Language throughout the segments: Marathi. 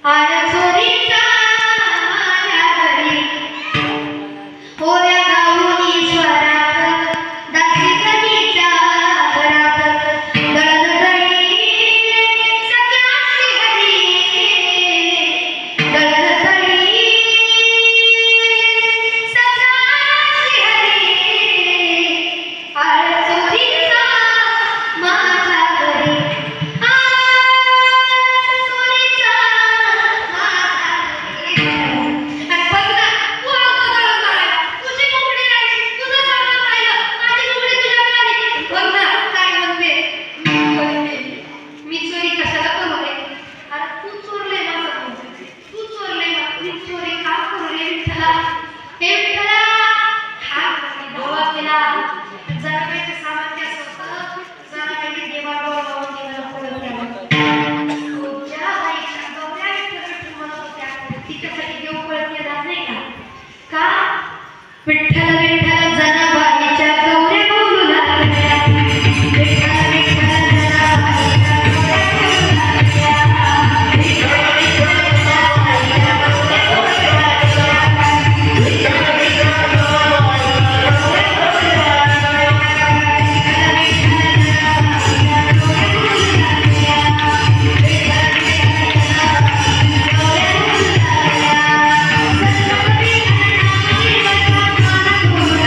आळसोरीचा माझ्या घरी होऱ्या गाऊनी स्वरात दासी कधीच्या घरात दळदळी सख्याची हरी दळदळी सख्याची हरी आळसोरीचा माझ्या घरी विठ्ठल विठ्ठल जनाबाईच्या गौऱ्या बोलू लागल्या विठ्ठल विठ्ठल जनाबाईच्या गौऱ्या बोलू लागल्या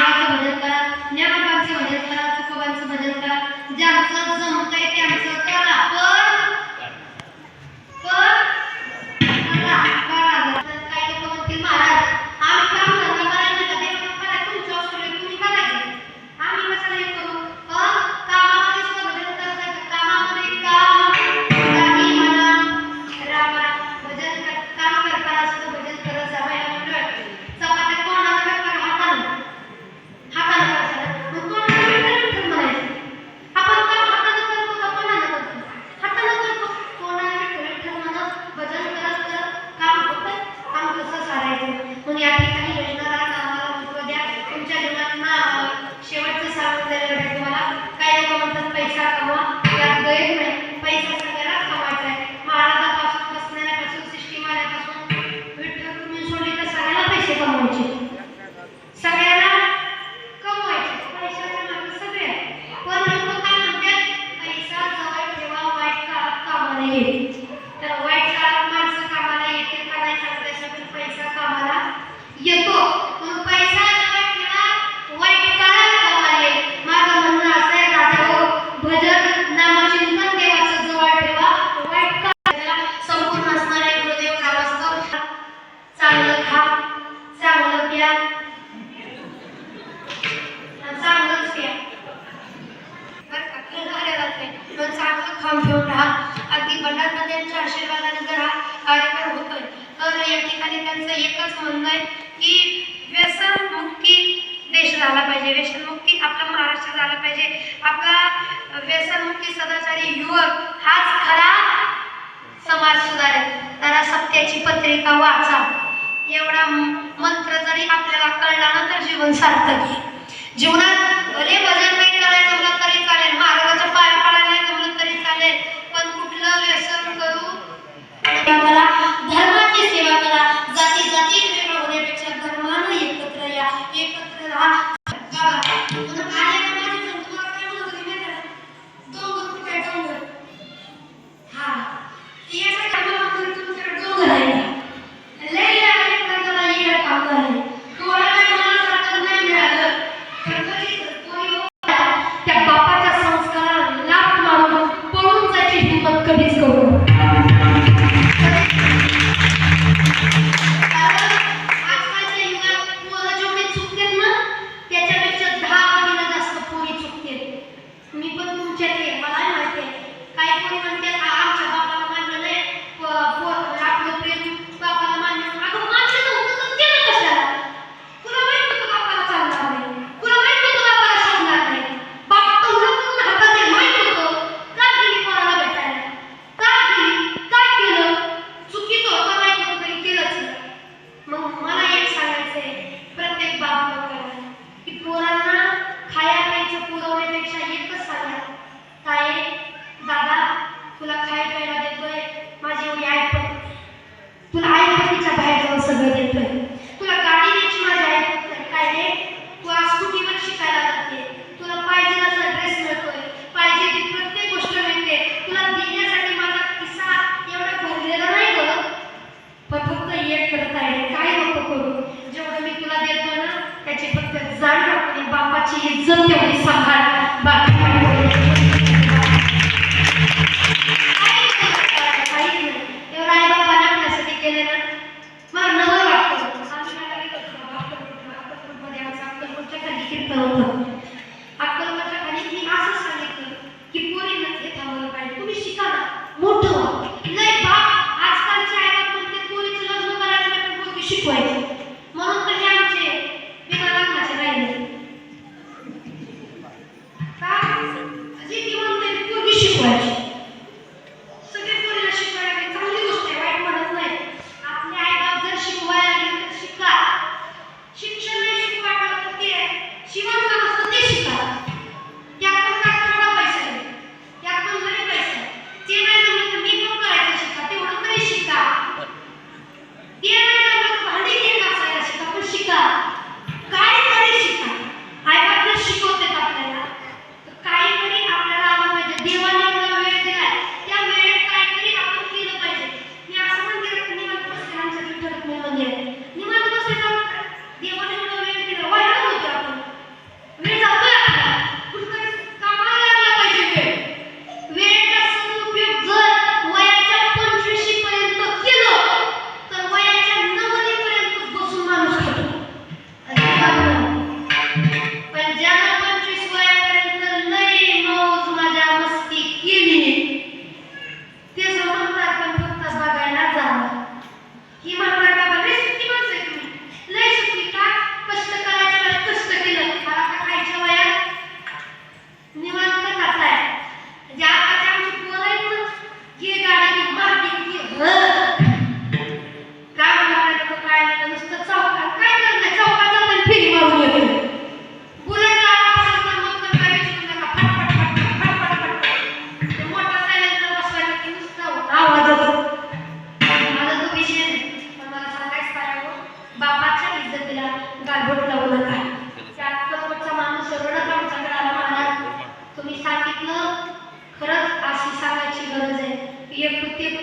महादेवाचं भजन करा, ज्ञानोबांचं भजन करा, तुकोबांचं भजन करा, ज्यांचं जमतंय त्यांचं करा, तर काही लोक म्हणतील महाराज आम्ही काम धंदा करायचं का देवाला करा, तुमच्या सोडले तुम्ही करायचं, आम्ही कशाला हे करू, पण कामामध्ये सुद्धा भजन करताय, कामामध्ये काही म्हणा रामा भजन काम करताना सुद्धा भजन करत जावायला मिळत. चपात्या कोणाला करता हातानं करताना मग कोणाला म्हणायचं, आपण काम हातानं करतो का कोणाला करतो, हातानं करतो, कोणाला म्हणत भजन करत करत काम होतं, काम कसं सारायचं. म्हणून या ठिकाणी योजनाला आम्हाला महत्व द्या. तुमच्या जीवनात शेवटचं सांगून द्यायला तुम्हाला काही लोक म्हणतात पैसा कमवा, त्यात गैर नाही, पैसा सगळ्याला कमवायचा आहे. महाराजापासून बसण्यापासून सिस्टीम आल्यापासून विठ्ठल तुम्ही सोडली तर सगळ्याला पैसे कमवायचे, सगळ्याला कमवायचे, पैशाच्या मागे सगळे. पण लोक काय म्हणतात पैसा जवळ ठेवा, वाईट काळात कामाला येईल. तर वाईट काळात माणसं कामाला येते का नाही सांगता, पैसा कामाला येतो. म्हणून पैसा जवळ ठेवा, वाईट काळात कामाला येईल. माझं म्हणणं असं आहे राजाओ, भजन नामचिंतन देवाचं जवळ ठेवा, वाईट काळाला संपूर्ण असणारे गुरुदेव नामस्मरण, चांगलं खा, चांगलं प्या, चांगलंच प्या बरं का, पण चांगलं खाऊन घेऊन राहा. अगदी भंडारकरांच्या आशीर्वादाने जर हा कार्यक्रम होतोय तर या ठिकाणी त्यांचं एकच म्हणणं आहे की व्यसनमुक्ती देश झाला पाहिजे, व्यसनमुक्ती आपला महाराष्ट्र झाला पाहिजे. आपला व्यसनमुक्ती सदाचारी युवक हाच खरा समाज सुधारेल. त्याला सत्याची पत्रिका वाचा, एवढा मंत्र जरी आपल्याला कळला ना तर जीवन सार्थक आहे. जीवनात भले भजन नाही करायचं जमलं तरी चालेल, महाराजाच्या पाया पडायला नाही जमलं तरी चालेल, पण कुठलं व्यसन करू करा, धर्माची सेवा करा. जाती जाती वेगळं होण्यापेक्षा धर्मानं एकत्र या, एकत्र राहा. त्या बापाच्या संस्काराला लाथ मारून पळून जायची हिंमत कधीच करू नका. आजकालच्या युगात पोरं जेवढे चुकतात ना त्याच्यापेक्षा 10 पटीने जास्त पोरी चुकतात. मी पण तुमच्यातले, मला माहिती आहे. काही पोरी म्हणतात आमच्या बापाला मान्य नाही, आपलं प्रेम बापाला मान्य. अगं मान्य नव्हतं तर केलं कशाला? तुला माहित होतं बापाला चालणार नाही, तुला माहित होतं बापाला शोधणार नाही, बाप तोंडातून हातात आहे माहित होतं, का गेली पोराला भेटायला, का गेली, काय केलं, चुकीचं होतं माहित होतं तरी केलंच. मग मला एक सांगायचंय प्रत्येक बाप लोकांना की पोरांना खाया प्यायचं पुरवण्यापेक्षा एकच सांगा, ताई दादा तुला खाय प्यायला देतोय, माझी एवढी ऐपत, तुला ऐपतीच्या बाहेर जाऊन सगळं देतोय, तुला गाडी द्यायची माझी ऐपत नाही, काय रे तू आज स्कूटीवर शिकायला जाते, तुला पाहिजे असा ड्रेस मिळतोय, पाहिजे ती प्रत्येक गोष्ट मिळते, तुला देण्यासाठी माझा किस्सा एवढा भरलेला नाही ग, पण फक्त एक करता येईल, काय नको करू, जेवढं मी तुला देतो ना त्याची फक्त जाण आणि बापाची इज्जत तेवढी सांभाळ, बाकी केले ना मला नवल वाटतं. अक्कलकोटच्या खाली कीर्तन होतं, अक्कलकोटच्या खाली मी असं सांगितलं की पोरींना हे थांबवलं पाहिजे, तुम्ही शिका ना, मोठं व्हा. नाही बाप आजकालचे आई बाप म्हणते पोरीचं लग्न करायचं नाही पोरगी शिकवायची, म्हणून तर हे आमचे बिना लग्नाचे राहिले का जी ती म्हणते पोरगी शिकवायची. सगळे पोरीला शिकवायला काही चांगली गोष्ट आहे, वाईट म्हणत नाही. आपले आई बाप जर शिकवायला गेले तर शिका, शिक्षण नाही शिकवायला तर ते शिवण काम असतं ते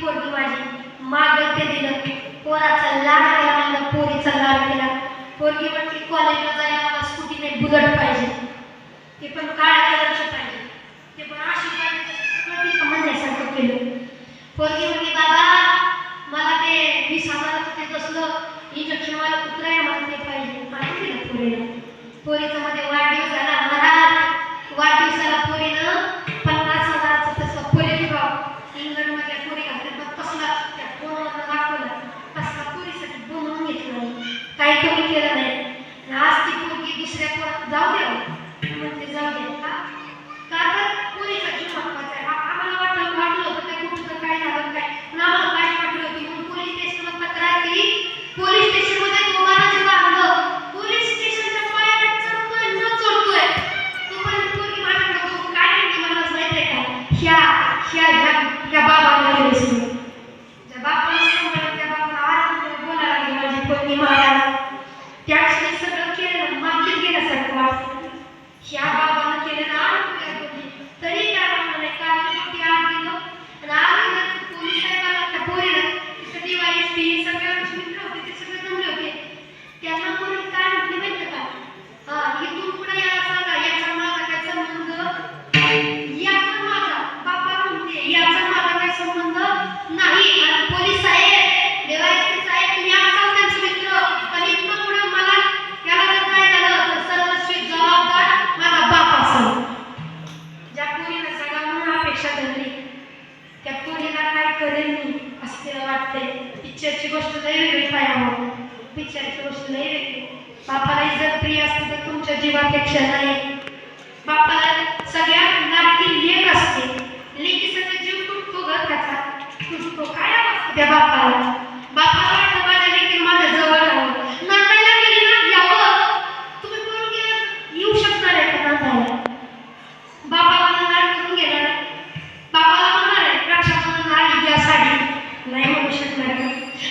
पोरगी माझी मागं ते दिलं. पोराचा लाड केला मला, पोरीचा लाड केला. पोरगी म्हटली कॉलेजला जायला मला स्कूटीने बुलेट पाहिजे, ते पण काळ्या कलरचे पाहिजे, ते पण अशी पाहिजे. सगळं तिचं म्हणण्यासारखं केलं. पोरगी म्हटली बाबा मला ते 20,000चं ते तसलं इंजेक्शन वाला कुत्रा आहे मला ते पाहिजे. आणि दिलं पोरीला. पोरीचा मध्ये वाढदिवस झाला. महाराज वाढदिवसाला पोरीनं 50,000चं तसं पोलीसगाव इंग्लंडमधल्या पोरी घातलं मग तसला त्या फोनवरनं दाखवला तसला पोरीसाठी बनवून घेतलं. काही कमी केलं नाही. आणि आज ती पोरगी दुसऱ्या पोरात जाऊ द्या म्हणते जाऊ द्या का तर पोरीचा जीव महत्वाचा आहे. आम्हाला वाटलं होतं काय कुठं काय झालं काय, पण आम्हाला काय वाटलं होती म्हणून पोलीस स्टेशनला तक्रार केली. पोलीस स्टेशनमध्ये दोघांना जेव्हा आणलं, पोलीस स्टेशनच्या पायावर चढतोय न चढतोय तोपर्यंत पोरगी माझ्याकडे बघून काय म्हणते मला माहिती आहे का, ह्या बाबाला गेले सुरू. ज्या बापाला सांभाळलं त्या बापाला आज बोलायला लागली माझी पोरगी महाराज. त्या क्षणी सगळं केलं मागीत गेल्यासारखं वाटतं. ह्या बाबानं केलं ना तरी काय वाटलं नाही. कारण ते आत गेलं आणि आत गेलं पोलीस साहेबाला त्या पोरीला तिथं दिवाळी ती सगळे आमचे मित्र होते ते सगळे जमले होते. त्यांना पोरी काय म्हटली माहिती का, इथून पुढे याला सांगा याचा माझा काय संबंध, याचा माझा बापा म्हणते याचा माझा काय संबंध नाही. आणि पोलीस साहेब देवाचे साहेब तुम्ही आमचा त्यांचे मित्र, पण इथून पुढे मला याला जर काय झालं तर सर्वस्वी जबाबदार माझा बाप असेल. ज्या पोरीनं सगळ्यांना अपेक्षा धरली त्या पोरीला काय करेल मी असं तिला वाटतंय. पिक्चरची गोष्ट लई वेगळी पायावर, पिक्चरची गोष्ट लई वेगळी. बापाला इज्जत प्रिय असते तर तुमच्या जीवापेक्षा नाही. बापाला सगळ्यात लाडकी लेक असते. लेकीसाठी जीव तुटतो ग त्याचा, तुटतो काय असतं त्या बापाला. बापाला वाटतं माझ्या लेकीने माझ्या जवळ राहावं, नांदायला गेली ना यावं. तुम्ही बोलून गेलं येऊ शकणार आहे का नांदायला? बापाला लाड करून गेला ना, बापाला म्हणणार आहे रक्षाबंधन आली घ्या साडी, नाही म्हणू शकणार का?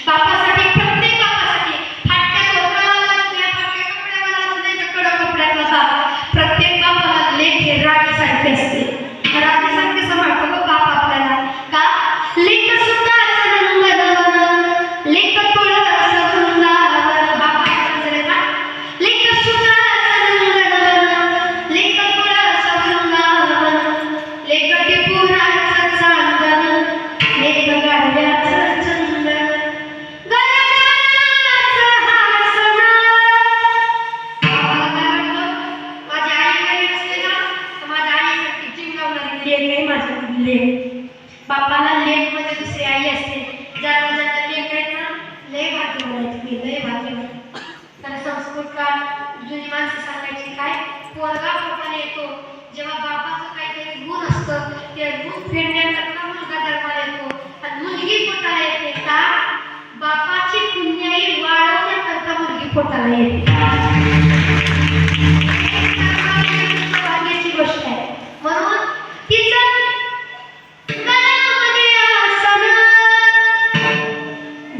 बापासाठी प्रत्येक बापासाठी फाटक्या धोत्रावाला असू द्या, फाटक्या कपड्यावाला असू द्या, तर कडक कपड्यातला बाप, प्रत्येक बापाला लेक हे राणीसारखे असते. राणीसारखे सांभाळतो ग बाप आपल्याला. का लेक सुद्धा लेक थोडं बापाच्या नजरेला लेक सुद्धा लेक थोडं लेक टिपुराचं चांदण, लेक गाडव्याचं चंदन, गळ्याचं हासण. बाबाला काय वाटलं माझी आई घरी असते ना तर माझ्या आईसाठी जीव लावणारी लेक आहे माझी लेक. बापाला लेक मध्ये दुसरी आई असते. ज्यांना ज्यांना लेक आहेत ना लय भाग्यवान आहेत मी, लय भाग्यवान. तर संस्कृतकाळ जुनी माणसं सांगायची काय, पोरगा पोटाने येतो जेव्हा बापाचं काहीतरी गुण असतं ते गुण फेडण्याकरता मुलगा जन्माला येतो. आणि मुलगी पोटाला येते का बापाची पुण्याई वाढवण्याकरता मुलगी पोटाला येते. भाग्याची गोष्ट आहे. म्हणून तिचं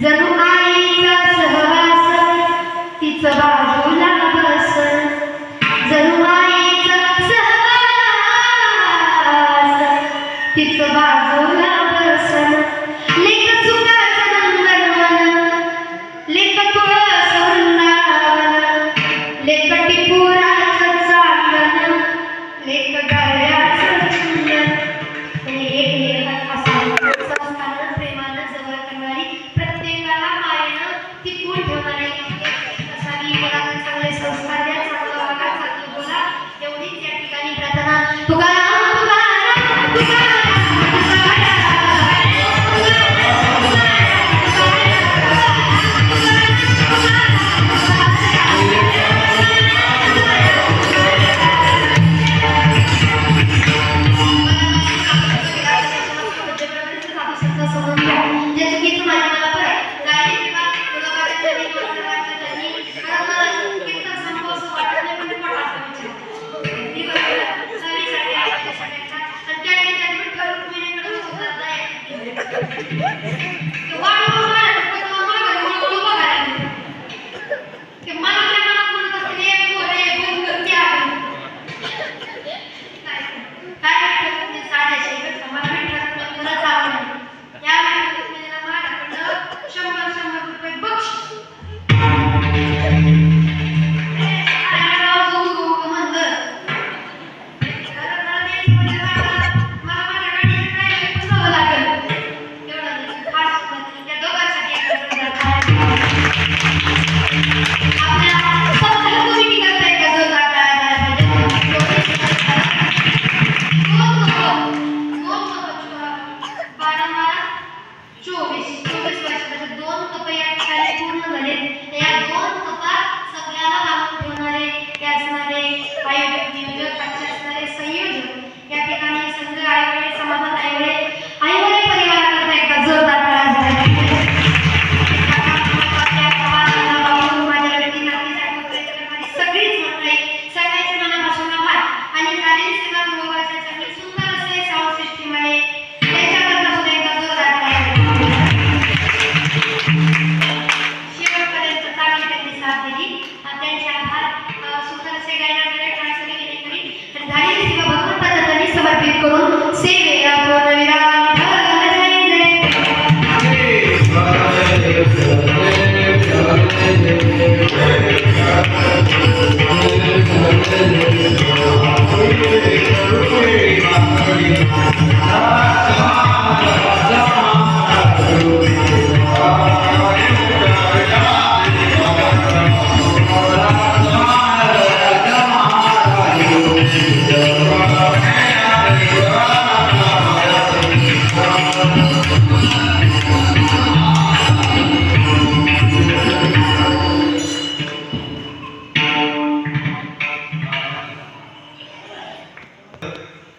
जणू आईचा सहवास तिचं बाजूला बसन, जणू आईचा सहवास तिचं बाजूला बसन. लेक सुखाचं नंदनवन, लेक तुळस वृंदावन, लेक टिपुराचं चांदण, लेक गाड्याचं चंदन. एक असं संस्कारानं प्रेमानं जवळ करणारी, प्रत्येकाला मायेनं टिकवून ठेवणारी असावी. मुलांना चांगले संस्कार द्या, चांगलं वागा, चांगलं बोला, एवढीच या ठिकाणी प्रार्थना. तुकाराम तुकाराम तुकाराम.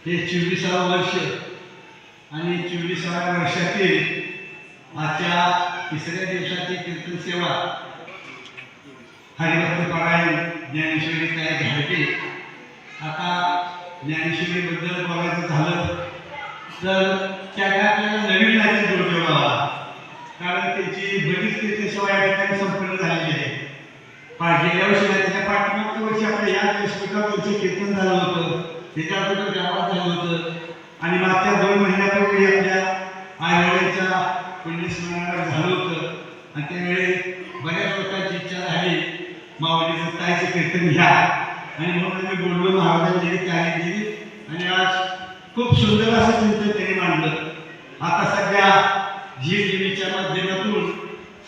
हे 24वे वर्ष आणि 24व्या वर्षातील आजच्या तिसऱ्या दिवसाची कीर्तन सेवा हरिभक्त पारायण ज्ञानेश्वरी काय घडते. आता ज्ञानेश्वरीबद्दल बोलायचं झालं तर त्या आपल्याला नवीन नाट्य जोड ठेवावा, कारण त्याची बरीच कीर्तनसेवा या ठिकाणी संपन्न झालेली आहे. गेल्या वर्षी त्याच्या पाठीमागच्या वर्षी आपल्या या व्यासपीठावरचे कीर्तन झालं होतं, त्याच्याबद्दल गावात झालं होतं आणि मागच्या 2 महिन्यापूर्वी आपल्या आईवडिलांच्या पुण्यस्मरणाला झालं होतं. आणि त्यावेळी बऱ्याच लोकांची इच्छा झाली माऊलीचं ताईचं कीर्तन घ्या, आणि म्हणून मी बोललो महाराजांनी त्याने दिली आणि आज खूप सुंदर असं चिंतन त्यांनी मांडलं. आता सध्या झी टीव्हीच्या माध्यमातून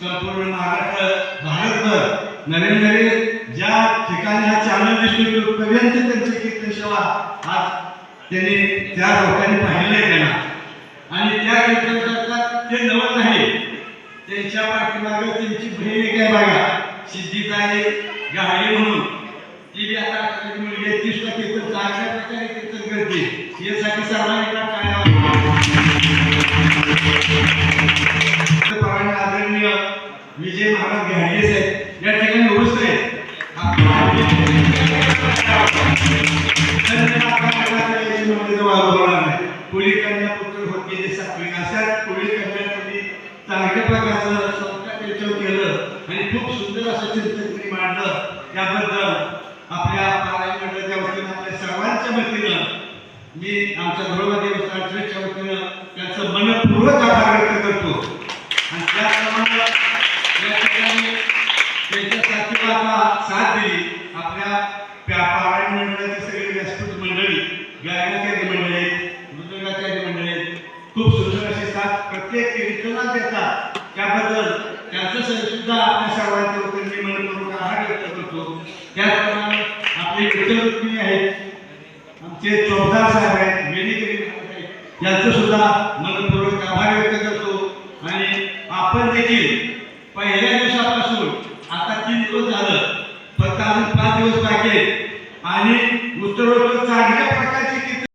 संपूर्ण महाराष्ट्र भारतभर नवीन नवीन ज्या ठिकाणी हा चॅनल दिसतो पर्यंत त्यांची कीर्तन सेवा आज त्यांनी त्या लोकांनी पाहिलेलं आहे त्यांना. आणि त्या कीर्तन करतात ते नवत नाही, त्यांच्या पाठीमागे त्यांची बहीण एक आहे बघा, सिद्धीताई गाडी म्हणून, ती बी आता मुलगी 30 कीर्तन चांगल्या प्रकारे कीर्तन करते. यासाठी सर्वांनी काय आदरणीय विजय महाराज घाडगे साहेब या ठिकाणी उपस्थित आहेत. कोळी कन्या पुत्र होत गेले सात्विक, अशा कोळी कन्यांनी चांगल्या प्रकारचं संस्कार केलं आणि खूप सुंदर असं चिंतन त्यांनी मांडलं. त्याबद्दल आपल्या पारायण मंडळाच्या वतीनं आपल्या सर्वांच्या वतीनं मी आमच्या बरोबर देवस्थान ट्रस्टच्या वतीनं त्यांचं मनपूर्वक आभार व्यक्त करतो. आणि त्याचप्रमाणे या ठिकाणी त्यांच्या साथीला साथ दिली आपल्या पारायण मंडळाची सगळी व्यासपीठ मंडळी, गायनाचार्य मंडळी, मृदंगाचार्य मंडळी खूप सुंदर अशी साथ प्रत्येक कीर्तनात देतात. त्याबद्दल त्यांचं सुद्धा आपल्या सर्वांच्या वतीने मनपूर्वक आभार व्यक्त करतो. त्याचप्रमाणे आपले विठ्ठल रुक्मिणी आहेत, आमचे चौकदार साहेब आहेत, मेडिकल यांचं सुद्धा मनपूर्वक आभार व्यक्त